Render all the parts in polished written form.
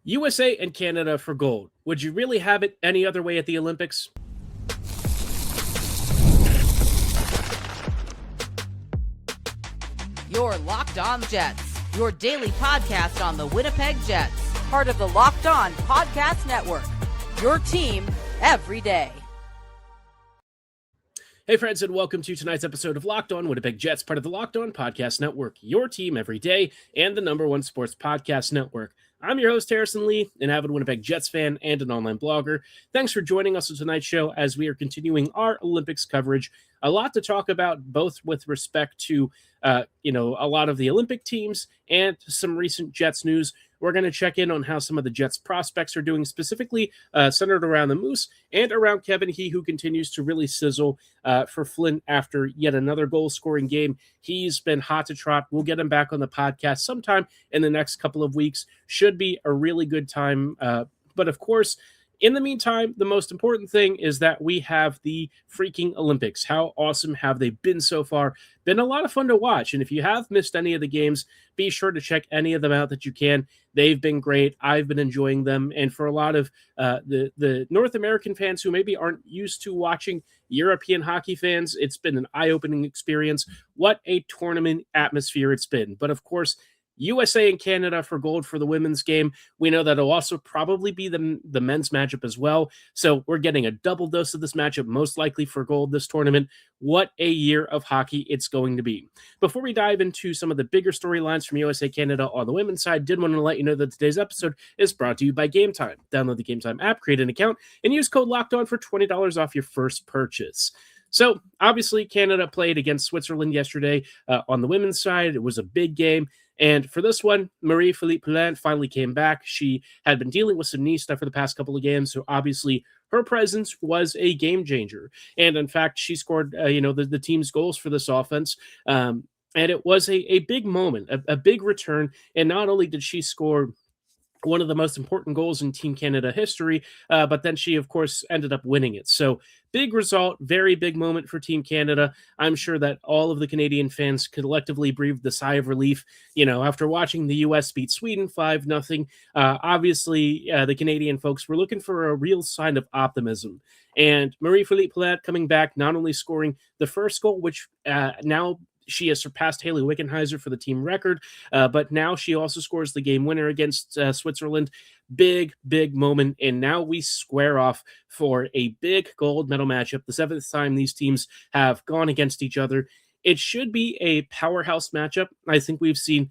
USA and Canada for gold. Would you really have it any other way at the Olympics? You're Locked On Jets, your daily podcast on the Winnipeg Jets, part of the Locked On Podcast Network, your team every day. Hey friends, and welcome to tonight's episode of Locked On Winnipeg Jets, part of the Locked On Podcast Network, your team every day, and the #1 sports podcast network. I'm your host, Harrison Lee, an avid Winnipeg Jets fan and an online blogger. Thanks for joining us on tonight's show as we are continuing our Olympics coverage. A lot to talk about, both with respect to, a lot of the Olympic teams and some recent Jets news. We're going to check in on how some of the Jets prospects are doing, specifically centered around the Moose and around Kevin He, who continues to really sizzle for Flint after yet another goal-scoring game. He's been hot to trot. We'll get him back on the podcast sometime in the next couple of weeks. Should be a really good time. But of course, in the meantime, the most important thing is that we have the freaking Olympics. How awesome have they been so far? Been a lot of fun to watch. And if you have missed any of the games, be sure to check any of them out that you can. They've been great. I've been enjoying them. And for a lot of the North American fans who maybe aren't used to watching European hockey fans, it's been an eye-opening experience. What a tournament atmosphere it's been. But of course, USA and Canada for gold for the women's game. We know that it'll also probably be the men's matchup as well. So we're getting a double dose of this matchup, most likely for gold this tournament. What a year of hockey it's going to be. Before we dive into some of the bigger storylines from USA Canada on the women's side, did want to let you know that today's episode is brought to you by Gametime. Download the Gametime app, create an account, and use code LOCKEDON for $20 off your first purchase. So obviously Canada played against Switzerland yesterday on the women's side. It was a big game. And for this one, Marie Philip-Poulin finally came back. She had been dealing with some knee stuff for the past couple of games, so obviously her presence was a game changer. And in fact, she scored, the team's goals for this offense. And it was a big moment, a big return. And not only did she score one of the most important goals in Team Canada history, but then she, of course, ended up winning it. So big result, very big moment for Team Canada. I'm sure that all of the Canadian fans collectively breathed a sigh of relief, after watching the U.S. beat Sweden 5-0. Obviously, the Canadian folks were looking for a real sign of optimism. And Marie Philip-Poulin coming back, not only scoring the first goal, which now she has surpassed Haley Wickenheiser for the team record, but now she also scores the game winner against Switzerland. Big, big moment, and now we square off for a big gold medal matchup, the 7th time these teams have gone against each other. It should be a powerhouse matchup. I think we've seen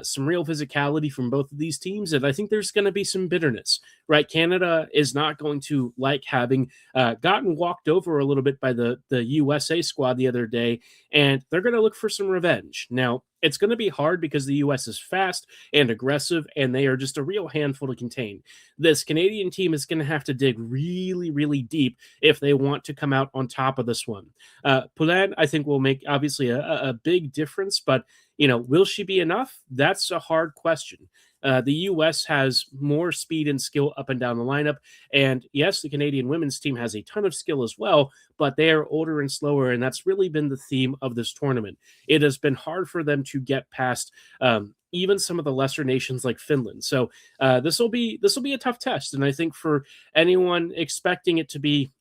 some real physicality from both of these teams, and I think there's going to be some bitterness, right? Canada is not going to like having gotten walked over a little bit by the USA squad the other day, and they're going to look for some revenge. Now, it's going to be hard because the U.S. is fast and aggressive, and they are just a real handful to contain. This Canadian team is going to have to dig really, really deep if they want to come out on top of this one. Poulin, I think, will make, obviously, a big difference, but will she be enough? That's a hard question. The U.S. has more speed and skill up and down the lineup. And yes, the Canadian women's team has a ton of skill as well, but they are older and slower, and that's really been the theme of this tournament. It has been hard for them to get past even some of the lesser nations like Finland. So this will be a tough test. And I think for anyone expecting it to be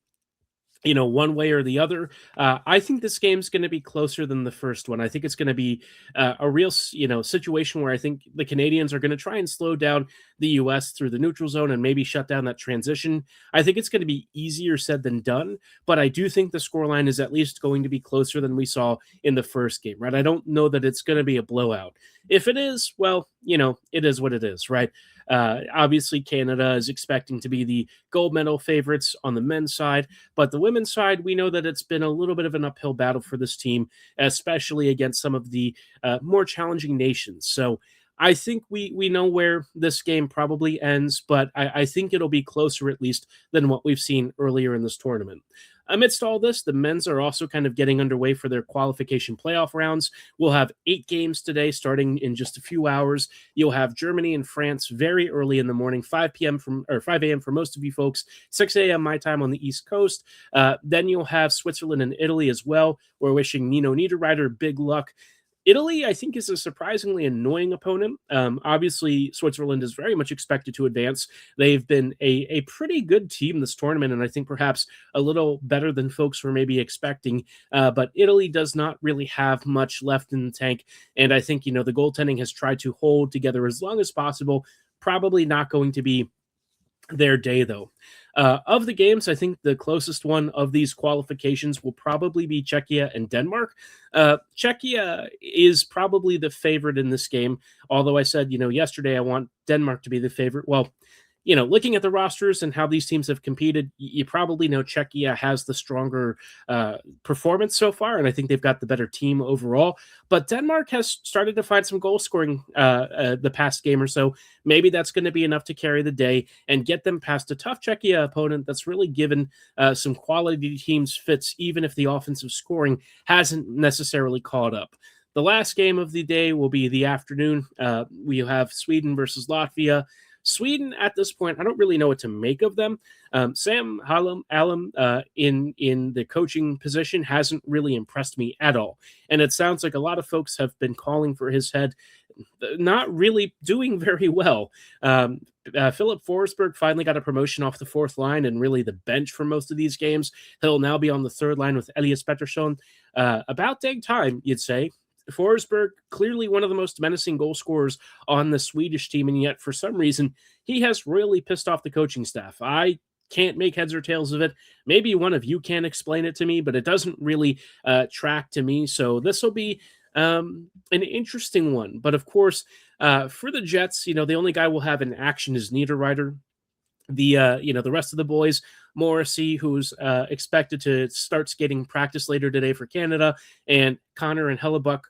one way or the other, I think this game's going to be closer than the first one. I think it's going to be a real, situation where I think the Canadians are going to try and slow down the U.S. through the neutral zone and maybe shut down that transition. I think it's going to be easier said than done, but I do think the scoreline is at least going to be closer than we saw in the first game, right? I don't know that it's going to be a blowout. If it is, well, it is what it is, right? Obviously, Canada is expecting to be the gold medal favorites on the men's side, but the women's side, we know that it's been a little bit of an uphill battle for this team, especially against some of the more challenging nations. So I think we know where this game probably ends, but I think it'll be closer at least than what we've seen earlier in this tournament. Amidst all this, the men's are also kind of getting underway for their qualification playoff rounds. We'll have 8 games today, starting in just a few hours. You'll have Germany and France very early in the morning, 5 a.m. for most of you folks, 6 a.m. my time on the East Coast. Then you'll have Switzerland and Italy as well. We're wishing Nino Niederreiter big luck. Italy, I think, is a surprisingly annoying opponent. Obviously, Switzerland is very much expected to advance. They've been a pretty good team this tournament, and I think perhaps a little better than folks were maybe expecting. But Italy does not really have much left in the tank, and I think, the goaltending has tried to hold together as long as possible. Probably not going to be their day, though. Of the games, I think the closest one of these qualifications will probably be Czechia and Denmark. Czechia is probably the favorite in this game, although I said, yesterday I want Denmark to be the favorite. Well, looking at the rosters and how these teams have competed, you probably know Czechia has the stronger performance so far, and I think they've got the better team overall. But Denmark has started to find some goal scoring the past game or so. Maybe that's going to be enough to carry the day and get them past a tough Czechia opponent that's really given some quality teams fits, even if the offensive scoring hasn't necessarily caught up. The last game of the day will be the afternoon. We have Sweden versus Latvia. Sweden, at this point, I don't really know what to make of them. Sam Allam in the coaching position hasn't really impressed me at all. And it sounds like a lot of folks have been calling for his head, not really doing very well. Philip Forsberg finally got a promotion off the fourth line and really the bench for most of these games. He'll now be on the third line with Elias Pettersson. About dang time, you'd say. Forsberg, clearly one of the most menacing goal scorers on the Swedish team, and yet for some reason, he has really pissed off the coaching staff. I can't make heads or tails of it. Maybe one of you can explain it to me, but it doesn't really track to me. So this will be an interesting one. But of course, for the Jets, the only guy we'll have in action is Niederreiter. The rest of the boys, Morrissey, who's expected to start skating practice later today for Canada, and Connor and Hellebuck,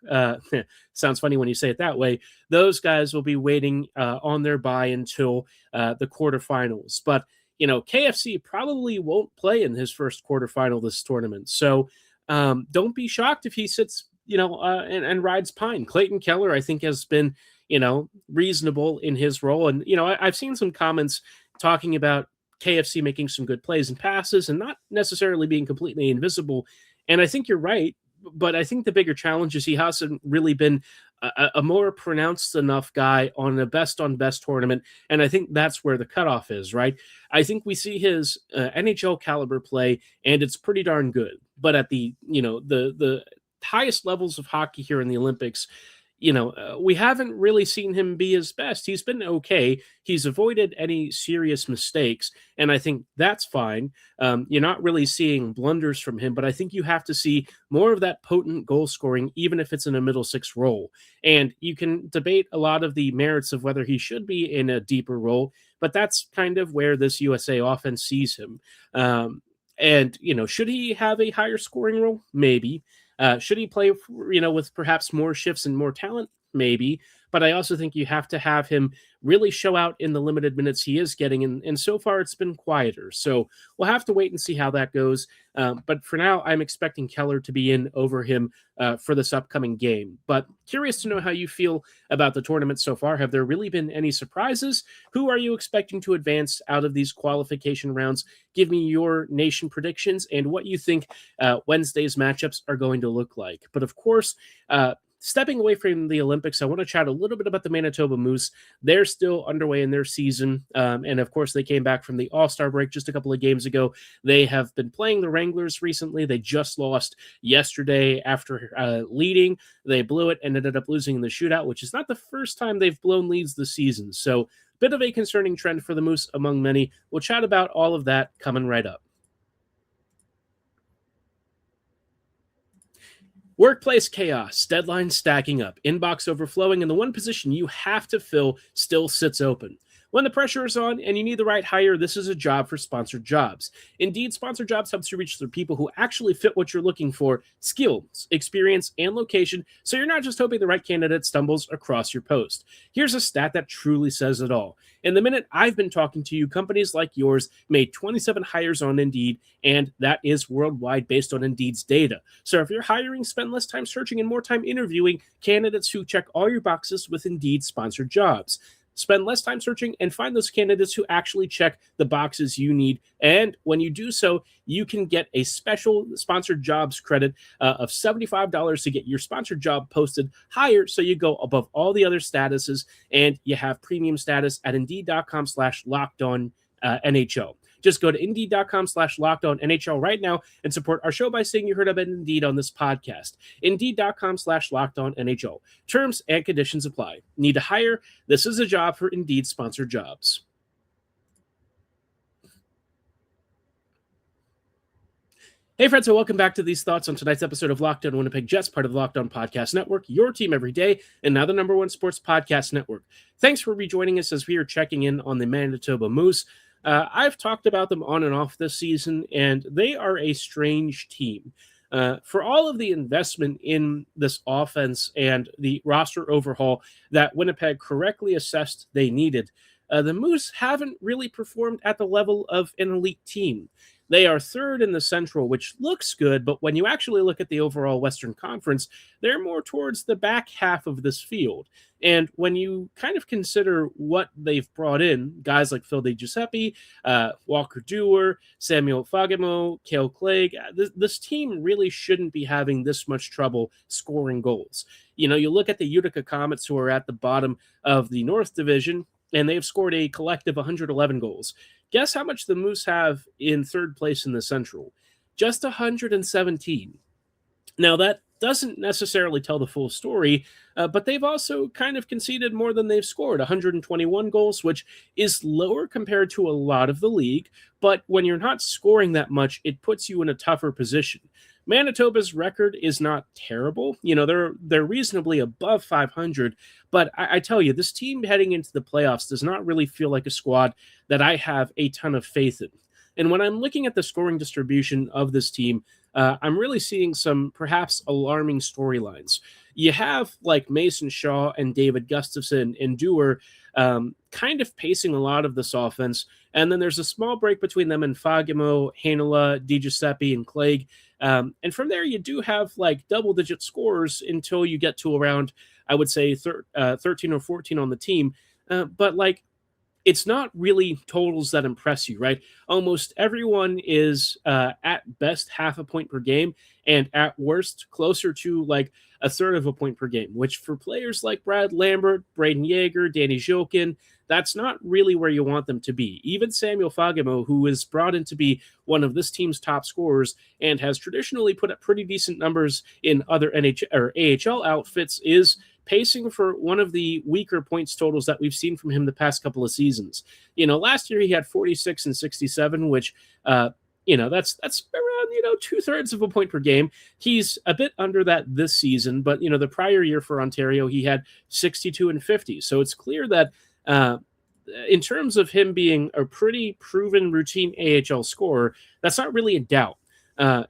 sounds funny when you say it that way, those guys will be waiting on their bye until the quarterfinals. But, KFC probably won't play in his first quarterfinal this tournament. So don't be shocked if he sits, and rides pine. Clayton Keller, I think, has been, reasonable in his role. And, I've seen some comments talking about KFC making some good plays and passes and not necessarily being completely invisible. And I think you're right, but I think the bigger challenge is he hasn't really been a more pronounced enough guy on a best-on-best tournament, and I think that's where the cutoff is, right? I think we see his NHL caliber play, and it's pretty darn good. But at the highest levels of hockey here in the Olympics, we haven't really seen him be his best. He's been okay. He's avoided any serious mistakes, and I think that's fine. You're not really seeing blunders from him, but I think you have to see more of that potent goal scoring, even if it's in a middle six role. And you can debate a lot of the merits of whether he should be in a deeper role, but that's kind of where this USA offense sees him. And should he have a higher scoring role? Maybe. Should he play, with perhaps more shifts and more talent? Maybe. But I also think you have to have him really show out in the limited minutes he is getting. And so far, it's been quieter. So we'll have to wait and see how that goes. But for now, I'm expecting Keller to be in over him for this upcoming game. But curious to know how you feel about the tournament so far. Have there really been any surprises? Who are you expecting to advance out of these qualification rounds? Give me your nation predictions and what you think Wednesday's matchups are going to look like. But of course, stepping away from the Olympics, I want to chat a little bit about the Manitoba Moose. They're still underway in their season. And of course, they came back from the All-Star break just a couple of games ago. They have been playing the Wranglers recently. They just lost yesterday after leading. They blew it and ended up losing in the shootout, which is not the first time they've blown leads this season. So bit of a concerning trend for the Moose among many. We'll chat about all of that coming right up. Workplace chaos, deadlines stacking up, inbox overflowing, and the one position you have to fill still sits open. When the pressure is on and you need the right hire, this is a job for Sponsored Jobs. Indeed, Sponsored Jobs helps you reach the people who actually fit what you're looking for, skills, experience, and location, so you're not just hoping the right candidate stumbles across your post. Here's a stat that truly says it all. In the minute I've been talking to you, companies like yours made 27 hires on Indeed, and that is worldwide based on Indeed's data. So if you're hiring, spend less time searching and more time interviewing candidates who check all your boxes with Indeed Sponsored Jobs. Spend less time searching and find those candidates who actually check the boxes you need. And when you do so, you can get a special sponsored jobs credit of $75 to get your sponsored job posted higher, so you go above all the other statuses and you have premium status at Indeed.com/LockedOnNHL. Just go to Indeed.com/LockedOnNHL right now and support our show by saying you heard about Indeed on this podcast. Indeed.com/LockedOnNHL. Terms and conditions apply. Need to hire? This is a job for Indeed sponsored jobs. Hey friends, and welcome back to these thoughts on tonight's episode of Locked On Winnipeg Jets, part of the Locked On Podcast Network, your team every day, and now the number one sports podcast network. Thanks for rejoining us as we are checking in on the Manitoba Moose. I've talked about them on and off this season, and they are a strange team. For all of the investment in this offense and the roster overhaul that Winnipeg correctly assessed they needed, the Moose haven't really performed at the level of an elite team. They are third in the Central, which looks good, but when you actually look at the overall Western Conference, they're more towards the back half of this field. And when you kind of consider what they've brought in, guys like Phil DiGiuseppe, Walker Duehr, Samuel Fagemo, Cale Clegg, this team really shouldn't be having this much trouble scoring goals. You know, you look at the Utica Comets, who are at the bottom of the North Division, and they've scored a collective 111 goals. Guess how much the Moose have in third place in the Central? Just 117. Now, that doesn't necessarily tell the full story, but they've also kind of conceded more than they've scored, 121 goals, which is lower compared to a lot of the league. But when you're not scoring that much, it puts you in a tougher position. Manitoba's record is not terrible. You know, they're reasonably above 500, but I tell you, this team heading into the playoffs does not really feel like a squad that I have a ton of faith in. And when I'm looking at the scoring distribution of this team, I'm really seeing some perhaps alarming storylines. You have like Mason Shaw and David Gustafsson and Duehr kind of pacing a lot of this offense. And then there's a small break between them and Fagemo, Heinola, DiGiuseppe, and Clegg. And from there, you do have like double-digit scores until you get to around, I would say, 13 or 14 on the team. But like, it's not really totals that impress you, right? Almost everyone is at best half a point per game, and at worst closer to like a third of a point per game, which for players like Brad Lambert, Braden Yeager, Danny Jokin, that's not really where you want them to be. Even Samuel Fagemo, who is brought in to be one of this team's top scorers and has traditionally put up pretty decent numbers in other NHL or AHL outfits, is pacing for one of the weaker points totals that we've seen from him the past couple of seasons. You know, last year he had 46 and 67, which, that's around, 2/3 of a point per game. He's a bit under that this season, but, the prior year for Ontario, he had 62 and 50. So it's clear that in terms of him being a pretty proven routine AHL scorer, that's not really a doubt.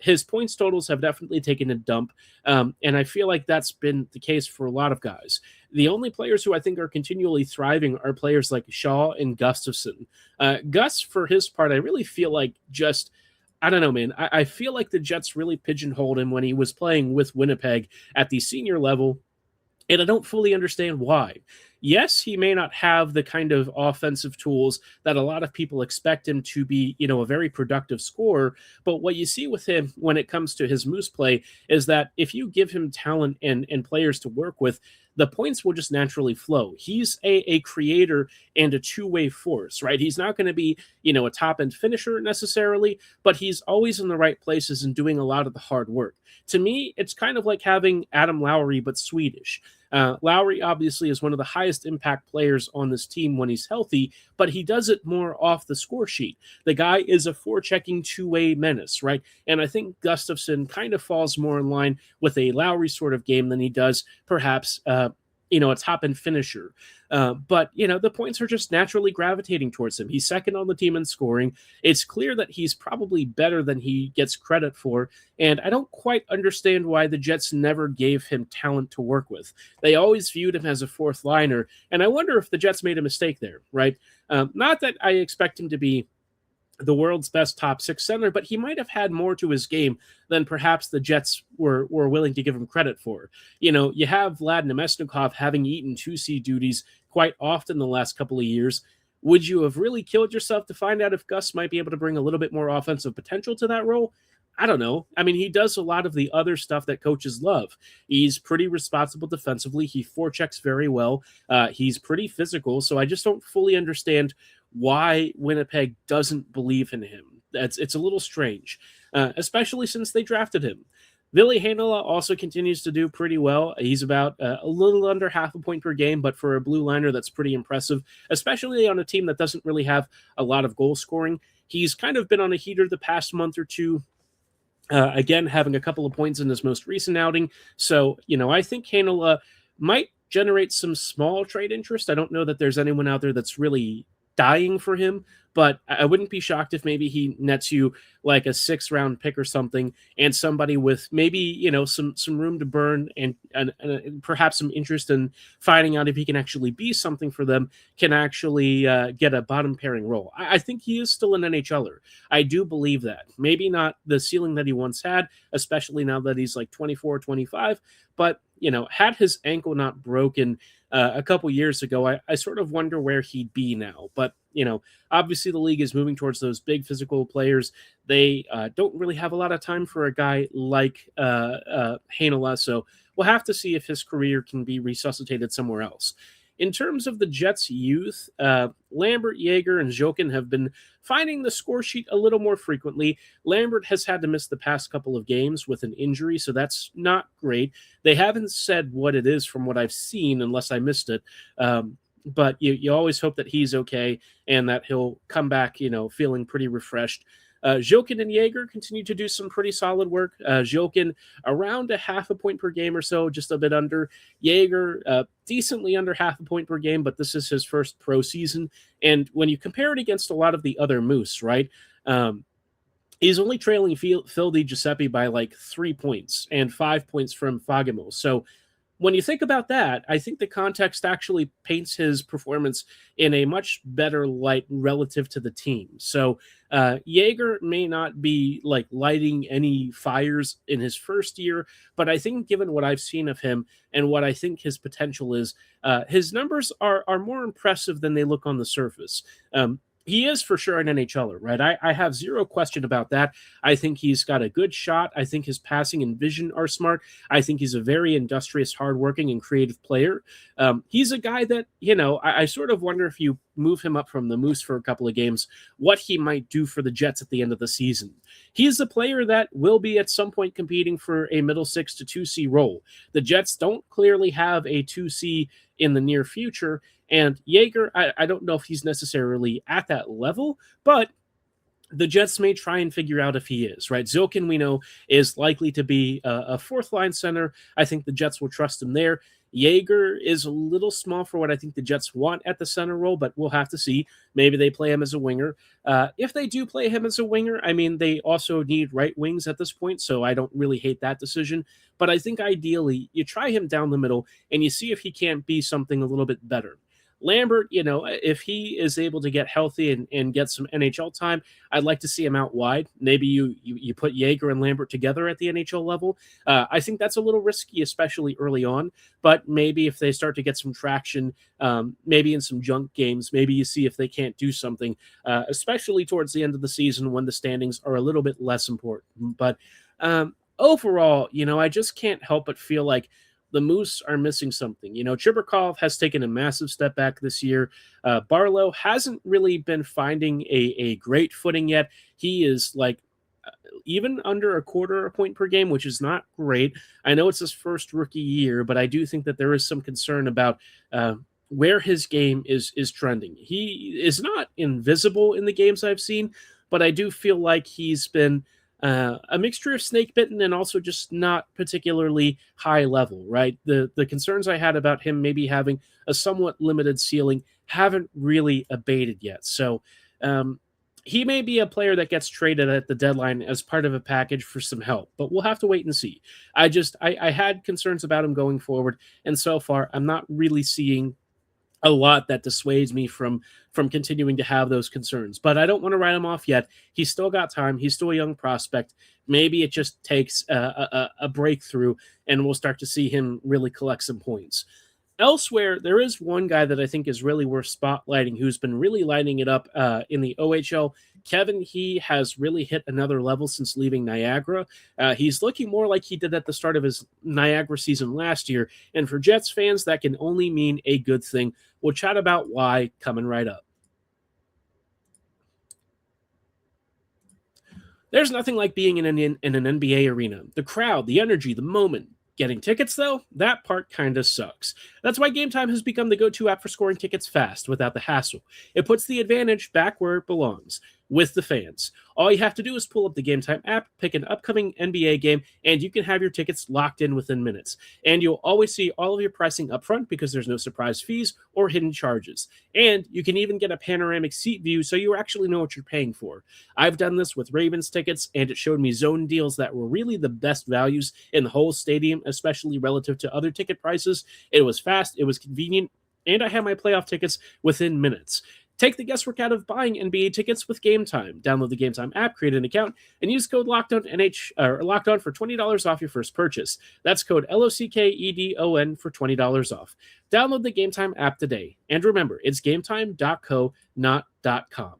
His points totals have definitely taken a dump, and I feel like that's been the case for a lot of guys. The only players who I think are continually thriving are players like Shaw and Gustafsson. Gus, for his part, I really feel like I don't know, man. I feel like the Jets really pigeonholed him when he was playing with Winnipeg at the senior level, and I don't fully understand why. Yes, he may not have the kind of offensive tools that a lot of people expect him to be, a very productive scorer. But what you see with him when it comes to his Moose play is that if you give him talent and players to work with, the points will just naturally flow. He's a creator and a two-way force, right? He's not going to be, a top-end finisher necessarily, but he's always in the right places and doing a lot of the hard work. To me, it's kind of like having Adam Lowry, but Swedish. Lowry obviously is one of the highest impact players on this team when he's healthy, but he does it more off the score sheet. The guy is a forechecking two-way menace, right? And I think Gustafsson kind of falls more in line with a Lowry sort of game than he does perhaps a top-end finisher. But the points are just naturally gravitating towards him. He's second on the team in scoring. It's clear that he's probably better than he gets credit for, and I don't quite understand why the Jets never gave him talent to work with. They always viewed him as a fourth liner, and I wonder if the Jets made a mistake there, right? Not that I expect him to be the world's best top six center, but he might have had more to his game than perhaps the Jets were willing to give him credit for. You have Vlad Nemesnikov having eaten 2C duties quite often the last couple of years. Would you have really killed yourself to find out if Gus might be able to bring a little bit more offensive potential to that role? I don't know. I mean, he does a lot of the other stuff that coaches love. He's pretty responsible defensively. He forechecks very well. He's pretty physical. So I just don't fully understand why Winnipeg doesn't believe in him. It's a little strange, especially since they drafted him. Ville Heinola also continues to do pretty well. He's about a little under half a point per game, but for a blue liner, that's pretty impressive, especially on a team that doesn't really have a lot of goal scoring. He's kind of been on a heater the past month or two. Again, having a couple of points in his most recent outing. So, I think Heinola might generate some small trade interest. I don't know that there's anyone out there that's really dying for him, but I wouldn't be shocked if maybe he nets you like a 6th-round pick or something, and somebody with maybe some room to burn and perhaps some interest in finding out if he can actually be something for them can actually get a bottom pairing role. I think he is still an NHLer. I do believe that. Maybe not the ceiling that he once had, especially now that he's like 24, 25, but had his ankle not broken a couple years ago, I sort of wonder where he'd be now. But, obviously the league is moving towards those big physical players. They don't really have a lot of time for a guy like Heinola, so we'll have to see if his career can be resuscitated somewhere else. In terms of the Jets' youth, Lambert, Yeager, and Jokin have been finding the score sheet a little more frequently. Lambert has had to miss the past couple of games with an injury, so that's not great. They haven't said what it is from what I've seen, unless I missed it. But you always hope that he's okay and that he'll come back, feeling pretty refreshed. Jokin and Yeager continue to do some pretty solid work. Jokin around a half a point per game or so, just a bit under. Yeager decently under half a point per game, but this is his first pro season. And when you compare it against a lot of the other Moose, right, he's only trailing Phil Di Giuseppe by like 3 points and 5 points from Fagemo. So when you think about that, I think the context actually paints his performance in a much better light relative to the team. So Yeager may not be like lighting any fires in his first year, but I think given what I've seen of him and what I think his potential is, his numbers are more impressive than they look on the surface. He is for sure an NHLer, right? I have zero question about that. I think he's got a good shot. I think his passing and vision are smart. I think he's a very industrious, hardworking, and creative player. He's a guy that, I sort of wonder if you move him up from the Moose for a couple of games, what he might do for the Jets at the end of the season. He's a player that will be at some point competing for a middle 6 to 2C role. The Jets don't clearly have a 2C in the near future, and Yeager, I don't know if he's necessarily at that level, but the Jets may try and figure out if he is, right? Zilkin, we know, is likely to be a 4th-line center. I think the Jets will trust him there. Yeager is a little small for what I think the Jets want at the center role, but we'll have to see. Maybe they play him as a winger. If they do play him as a winger, I mean, they also need right wings at this point, so I don't really hate that decision. But I think ideally, you try him down the middle, and you see if he can't be something a little bit better. Lambert, if he is able to get healthy and get some NHL time, I'd like to see him out wide. Maybe you put Yeager and Lambert together at the NHL level. I think that's a little risky, especially early on. But maybe if they start to get some traction, maybe in some junk games, maybe you see if they can't do something, especially towards the end of the season when the standings are a little bit less important. But overall, I just can't help but feel like the Moose are missing something. Chibrikov has taken a massive step back this year. Barlow hasn't really been finding a great footing yet. He is like even under a quarter a point per game, which is not great. I know it's his first rookie year, but I do think that there is some concern about where his game is trending. He is not invisible in the games I've seen, but I do feel like he's been a mixture of snake bitten and also just not particularly high level, right? The concerns I had about him maybe having a somewhat limited ceiling haven't really abated yet. So he may be a player that gets traded at the deadline as part of a package for some help, but we'll have to wait and see. I had concerns about him going forward, and so far I'm not really seeing a lot that dissuades me from continuing to have those concerns. But I don't want to write him off yet. He's still got time. He's still a young prospect. Maybe it just takes a breakthrough, and we'll start to see him really collect some points. Elsewhere, there is one guy that I think is really worth spotlighting who's been really lighting it up in the OHL. Kevin, he has really hit another level since leaving Niagara. He's looking more like he did at the start of his Niagara season last year. And for Jets fans, that can only mean a good thing. We'll chat about why coming right up. There's nothing like being in an NBA arena. The crowd, the energy, the moment. Getting tickets, though, that part kind of sucks. That's why Gametime has become the go-to app for scoring tickets fast without the hassle. It puts the advantage back where it belongs, with the fans. All you have to do is pull up the Gametime app, pick an upcoming NBA game, and you can have your tickets locked in within minutes. And you'll always see all of your pricing up front because there's no surprise fees or hidden charges. And you can even get a panoramic seat view so you actually know what you're paying for. I've done this with Ravens tickets, and it showed me zone deals that were really the best values in the whole stadium, especially relative to other ticket prices. It was fast, it was convenient, and I had my playoff tickets within minutes. Take the guesswork out of buying NBA tickets with Gametime. Download the Gametime app, create an account, and use code LOCKEDON for $20 off your first purchase. That's code LOCKEDON for $20 off. Download the Gametime app today. And remember, it's gametime.co, not .com.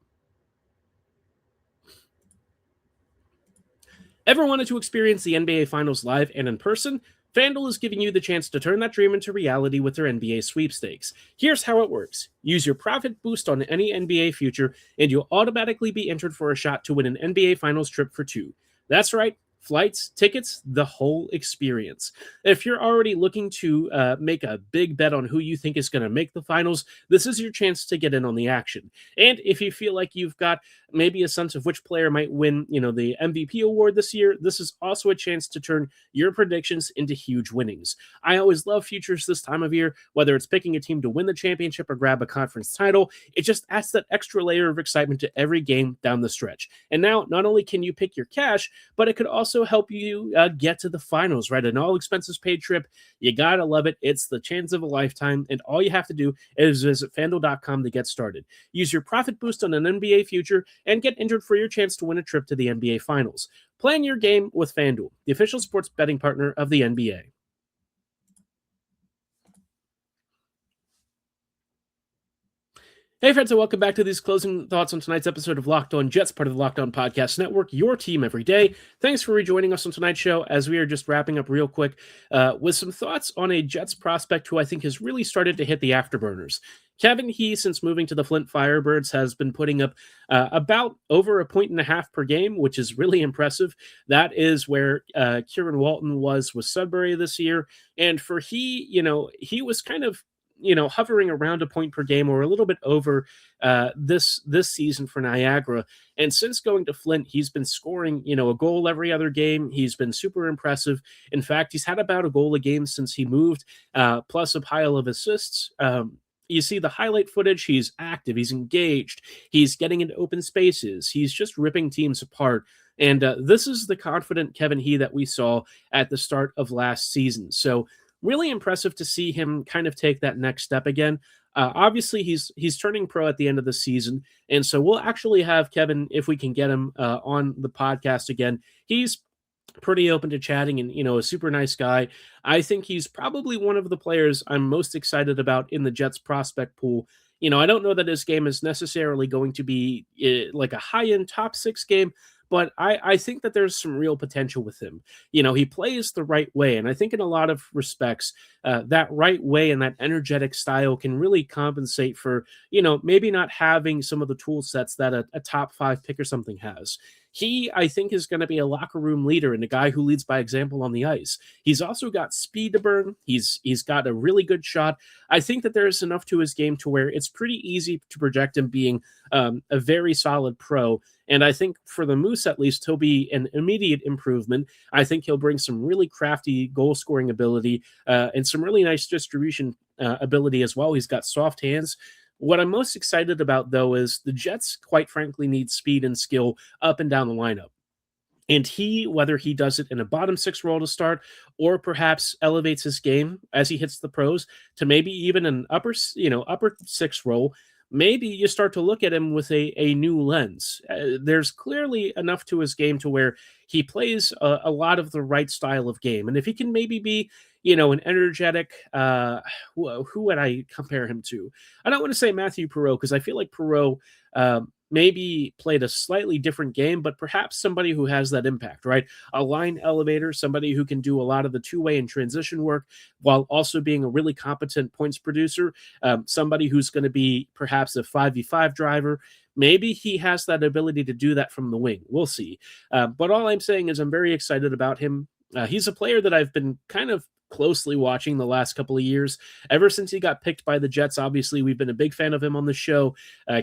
Ever wanted to experience the NBA Finals live and in person? FanDuel is giving you the chance to turn that dream into reality with their NBA sweepstakes. Here's how it works. Use your profit boost on any NBA future, and you'll automatically be entered for a shot to win an NBA Finals trip for two. That's right. Flights, tickets, the whole experience. If you're already looking to make a big bet on who you think is going to make the finals, this is your chance to get in on the action. And if you feel like you've got maybe a sense of which player might win, the MVP award this year, this is also a chance to turn your predictions into huge winnings. I always love futures this time of year, whether it's picking a team to win the championship or grab a conference title. It just adds that extra layer of excitement to every game down the stretch. And now, not only can you pick your cash, but it could also help you get to the finals, right? An all expenses paid trip. You gotta love it. It's the chance of a lifetime, and all you have to do is visit FanDuel.com to get started. Use your profit boost on an NBA future and get entered for your chance to win a trip to the NBA Finals. Plan your game with FanDuel, the official sports betting partner of the NBA. Hey friends, and welcome back to these closing thoughts on tonight's episode of Locked On Jets, part of the Locked On Podcast Network, your team every day. Thanks for rejoining us on tonight's show as we are just wrapping up real quick with some thoughts on a Jets prospect who I think has really started to hit the afterburners. Kevin, since moving to the Flint Firebirds, has been putting up about over 1.5 per game, which is really impressive. That is where Kieran Walton was with Sudbury this year. And for he was kind of hovering around a point per game or a little bit over this season for Niagara. And since going to Flint, he's been scoring, a goal every other game. He's been super impressive. In fact, he's had about a goal a game since he moved, plus a pile of assists. You see the highlight footage. He's active. He's engaged. He's getting into open spaces. He's just ripping teams apart. And this is the confident Kevin that we saw at the start of last season. So really impressive to see him kind of take that next step again. Obviously, he's turning pro at the end of the season, and so we'll actually have Kevin, if we can get him on the podcast again. He's pretty open to chatting and, a super nice guy. I think he's probably one of the players I'm most excited about in the Jets prospect pool. I don't know that his game is necessarily going to be like a high-end top 6 game, but I think that there's some real potential with him. He plays the right way, and I think in a lot of respects, that right way and that energetic style can really compensate for, maybe not having some of the tool sets that a top 5 pick or something has. He, I think, is going to be a locker room leader and a guy who leads by example on the ice. He's also got speed to burn. He's got a really good shot. I think that there's enough to his game to where it's pretty easy to project him being a very solid pro. And I think for the Moose, at least, he'll be an immediate improvement. I think he'll bring some really crafty goal-scoring ability and some really nice distribution ability as well. He's got soft hands. What I'm most excited about, though, is the Jets, quite frankly, need speed and skill up and down the lineup. And whether he does it in a bottom six role to start, or perhaps elevates his game as he hits the pros to maybe even an upper six role, maybe you start to look at him with a new lens. There's clearly enough to his game to where he plays a lot of the right style of game. And if he can maybe be, an energetic, who would I compare him to? I don't want to say Matthew Perreault, because I feel like Perreault, maybe played a slightly different game, but perhaps somebody who has that impact, right? A line elevator, somebody who can do a lot of the two-way and transition work while also being a really competent points producer, somebody who's going to be perhaps a 5v5 driver. Maybe he has that ability to do that from the wing. We'll see. But all I'm saying is I'm very excited about him. He's a player that I've been kind of closely watching the last couple of years. Ever since he got picked by the Jets, obviously, we've been a big fan of him on the show.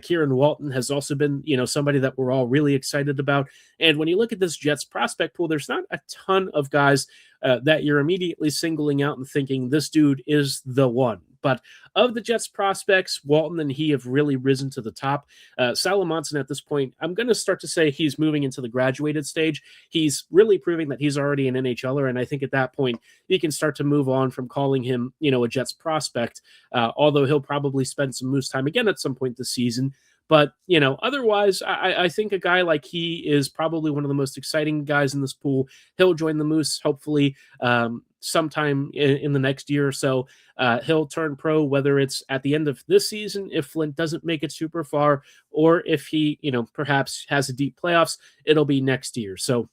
Kieran Walton has also been, somebody that we're all really excited about. And when you look at this Jets prospect pool, there's not a ton of guys that you're immediately singling out and thinking this dude is the one. But of the Jets prospects, Walton and he have really risen to the top. Salamonson at this point, I'm going to start to say he's moving into the graduated stage. He's really proving that he's already an NHLer, and I think at that point, you can start to move on from calling him, a Jets prospect, although he'll probably spend some Moose time again at some point this season. But, otherwise, I think a guy like he is probably one of the most exciting guys in this pool. He'll join the Moose, hopefully, sometime in the next year or so. He'll turn pro, whether it's at the end of this season, if Flint doesn't make it super far, or if he, perhaps has a deep playoffs, it'll be next year. So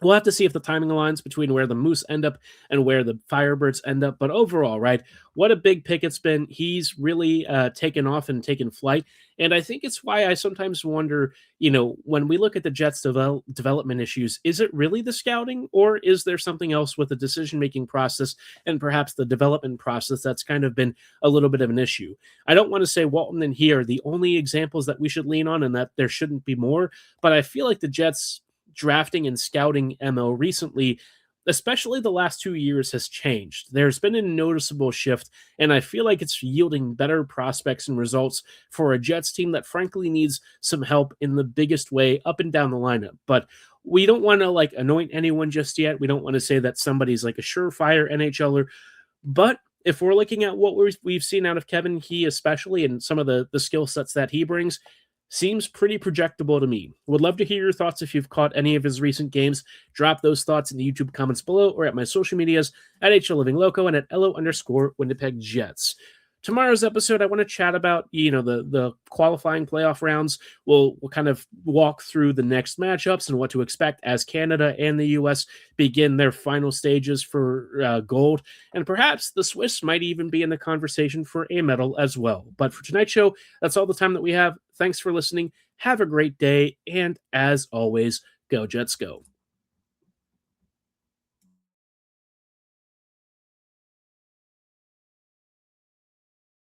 we'll have to see if the timing aligns between where the Moose end up and where the Firebirds end up. But overall, right, what a big pick it's been. He's really taken off and taken flight. And I think it's why I sometimes wonder, when we look at the Jets' development issues, is it really the scouting, or is there something else with the decision-making process and perhaps the development process that's kind of been a little bit of an issue? I don't want to say Walton and he are the only examples that we should lean on and that there shouldn't be more, but I feel like the Jets' drafting and scouting MO recently, especially the last 2 years, has changed. There's been a noticeable shift, and I feel like it's yielding better prospects and results for a Jets team that frankly needs some help in the biggest way up and down the lineup. But we don't want to anoint anyone just yet. We don't want to say that somebody's like a surefire NHLer, but if we're looking at what we've seen out of Kevin Key, especially, and some of the skill sets that he brings, seems pretty projectable to me. Would love to hear your thoughts if you've caught any of his recent games. Drop those thoughts in the YouTube comments below or at my social medias at HLLivingLoco and at @LO_Winnipeg Jets. Tomorrow's episode, I want to chat about, the qualifying playoff rounds. We'll kind of walk through the next matchups and what to expect as Canada and the U.S. begin their final stages for gold. And perhaps the Swiss might even be in the conversation for a medal as well. But for tonight's show, that's all the time that we have. Thanks for listening. Have a great day. And as always, go Jets go.